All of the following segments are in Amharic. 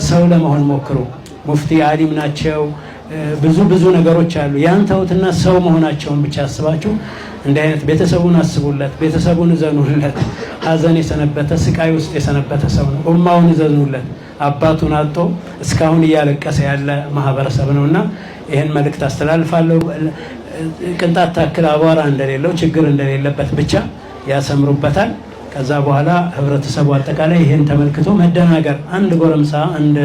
ሰው ለመሆን ሞክሩ። ሙፍቲ አሊም ናቸው። ብዙ ነገሮች አሉ። ያን ተውትና ሰው መሆናቸውን ብቻ አስባችሁ እንደ አይነት ቤተሰቡን አስቡለት፣ ቤተሰቡን እዘኑለት። ሀዘን የሰነበተ ስቃይ ውስጥ የሰነበተ ሰው ነው። ኡማውን እዘኑለት። አባቱን አጥቶ እስካሁን እያለቀሰ ያለ ማህበረሰብ ነውና ይሄን መልእክት አስተላልፋለሁ። ቅንጣት ታክል አቧራ እንደሌለው ችግር እንደሌለበት ብቻ ያሰምሩበታል። ከዛ በኋላ ህብረተሰቡ አጠቃላይ ይሄን ተመልክቶ መደናገር አንድ ጎረምሳ አንድ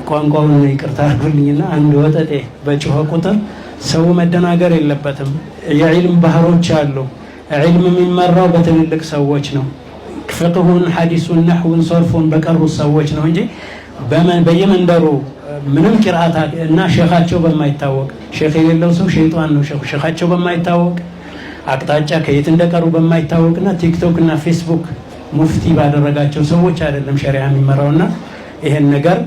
ቋንቋውን ይቅርታ አድርጉልኝና አንድ ወጠጤ በጮኸ ቁጥር ሰው መደናገር የለበትም። የዒልም ባህሮች አሉ። ዒልም የሚመራው በትልልቅ ሰዎች ነው። ፍቅሁን፣ ሐዲሱን፣ ነህውን፣ ሶርፉን በቀሩ ሰዎች ነው እንጂ በየመንደሩ ምንም ቂርአት እና ሼኻቸው በማይታወቅ ሼኽ የሌለው ሰው ሸይጣን ነው። ሼኻቸው በማይታወቅ አቅጣጫ ከየት እንደቀሩ በማይታወቅና ቲክቶክ እና ፌስቡክ ሙፍቲ ባደረጋቸው ሰዎች አይደለም ሸሪዓ የሚመራውና ይሄን ነገር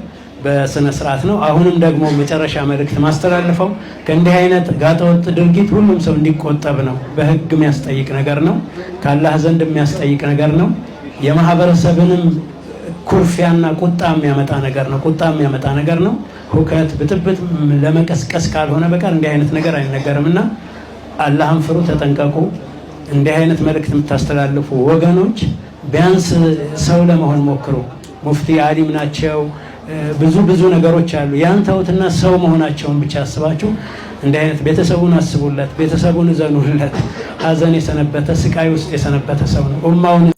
በስነ ስርዓት ነው። አሁንም ደግሞ መጨረሻ መልእክት ማስተላልፈው ከእንዲህ አይነት ጋጠወጥ ድርጊት ሁሉም ሰው እንዲቆጠብ ነው። በህግ የሚያስጠይቅ ነገር ነው። ከአላህ ዘንድ የሚያስጠይቅ ነገር ነው። የማህበረሰብንም ኩርፊያና ቁጣ የሚያመጣ ነገር ነው። ሁከት ብጥብጥ ለመቀስቀስ ካልሆነ በቀር እንዲህ አይነት ነገር አይነገርምና አላህን ፍሩ፣ ተጠንቀቁ። እንዲህ አይነት መልእክት የምታስተላልፉ ወገኖች ቢያንስ ሰው ለመሆን ሞክሩ። ሙፍቲ አሊም ናቸው። ብዙ ነገሮች አሉ። ያን ተውትና ሰው መሆናቸውን ብቻ አስባችሁ እንዲህ አይነት ቤተሰቡን አስቡለት፣ ቤተሰቡን እዘኑለት። ሀዘን የሰነበተ ስቃይ ውስጥ የሰነበተ ሰው ነው። ኡማውን